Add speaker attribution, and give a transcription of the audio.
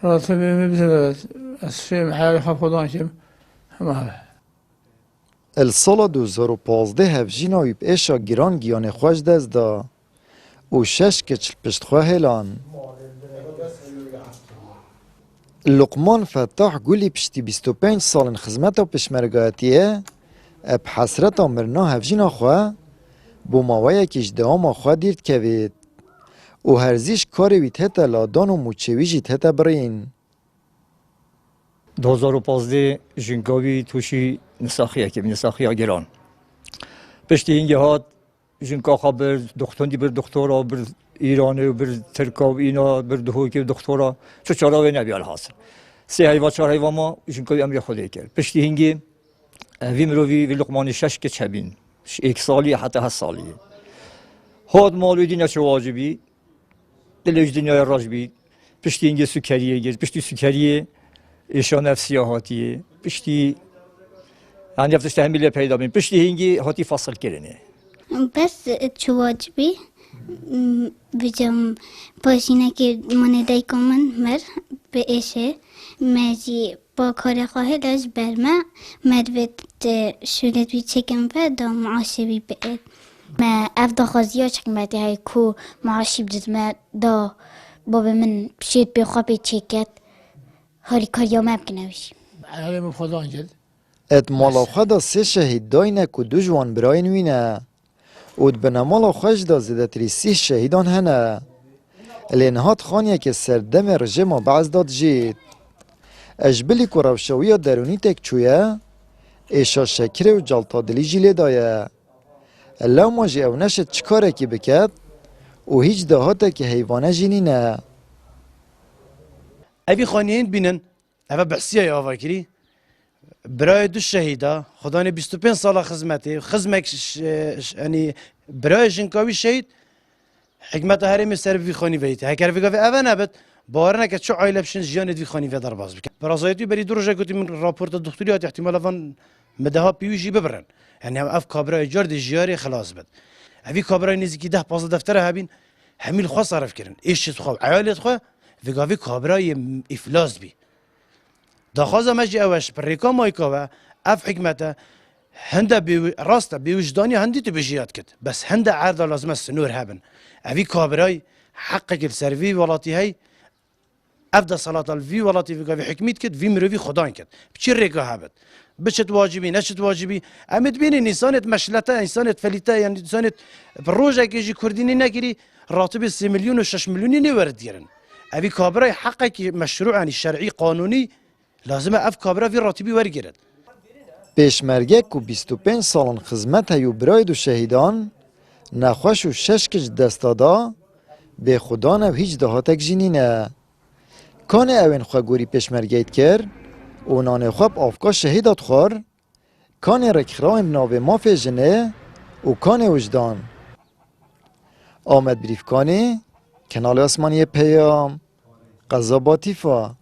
Speaker 1: راتبی میبزد از شیم حالی خواب خودان شیم همه
Speaker 2: السال 2015 هفجینا ویب ایشا گیران گیان خوش دست دا و 6 کچل پشتخواه هلان. لقمان فتاح گولی پشتی 25 سال خدمت و پشمرگاتیه اب حسرت مرنا هفجینا خواه بو ماویه کش دوام خواه دیرد کوید و هرزیش کاری وید هتا لادان و موچویجی هتا برین.
Speaker 3: 2015 جنگاوی توشی نساخیه که نساخیه گران پشتی اینگه هات جنگا خواه بر دختوندی بر دکتورا بر ایرانی و بر ترکا و اینا بر دهوی که دکتورا چو چراوی نبیال حاصل 3 حیوان 4 حیوان ما جنگاوی امری خوده کرد پشتی اینگه وی مروی وی لقمان 6 که چبین 1 سالی حتی 7 سالی هاد مالوی دینا چه واجبی دلوش دنیای راج بید پشتی اینگه سکریه گرد پشتی سکریه ایشان نفسی هاتیه پشتی هنی افتش تحمیل پیدا بین پشتی هنگی هاتی فصل کرنه
Speaker 4: بس چه واجبی بجام پاشینه که من دایکم من مر به ایشه مجی با کار خواهی داشت برما مدوید شولت بی چکم و دا معاشی بی بید
Speaker 5: ما افضل خازية شكمتي هاي كو معاشي بجزمة دا بابا من بشيت بخوابي تشيكت هاري كاريا ما بكناوش
Speaker 1: حالی من خودان جد
Speaker 2: ات مالا خواه دا 3 شهید داینه که 2 جوان براین وینه و بنا مالا خوش دا زده تری 30 شهیدان هنه لینهات خانیه که سردم رژیم بعض داد جید اجبلی که روشوی درونی تک چویه ایشا شکر و جلطادلی جیلی دایه لو ماجی او نشد چکاره کی بکد و هیچ دهاته که حیوانه جینی نه
Speaker 6: اوی خانیین بینن اوه بحثیه آوا کری برای 2 شهیده خدانه 25 سال خدمتی خدمت یعنی برای جنکاوی شهید حکمت هرمی سر وی خانی ویت هکر وی گفت اوه نبود باور نکرد چه عائله بشن جیان وی خانی وی در باز بکن برازایتی بری درجه گفتی من راپورت دکتریات احتمالا وان مدها پیویجی ببرن یعنی هم اف کابرای جرد جیاری خلاص بد اوی کابرای نزدیکی 10-15 دفتره هبین همیل خوا صرف کردن ایش خو عائلت خو وی گاوی کابرای افلاس بی داخوازه مجی اوش پر ریکا و اف حکمته هنده بی راسته بی وجدانی هندی تو بجیات کد بس هنده عرض لازم سنور هبن اوی کابرای حقق السروی ولاتی هی افدا صلاة الفي ولاتی وی گاوی حکمیت کد وی مروی خدان کد بچی ریکا هبد بشت واجبی نشت واجبی امید بینی انسانت مشلته انسانت فلیته یعنی انسانت بروجه که جی کردینی نگیری راتب 3 میلیون و 6 میلیونی نورد گیرن اوی کابرای حقه که مشروع یعنی شرعی قانونی لازمه اف کابرا وی راتبی ورگیرد
Speaker 2: پیشمرگه که 25 سالن خدمت هیو برای 2 شهیدان نخوش و 6 کج دستادا به خدا نو هیچ دهاتک جینی نه کان اوین خواه گوری پیشمرگه اید کرد و نان خواب آفکا شهیدات خور کان رکخراین ناو مافی جنه و کان وجدان آمد بریفکانی کنال اسمانی پیام قضا با تیفا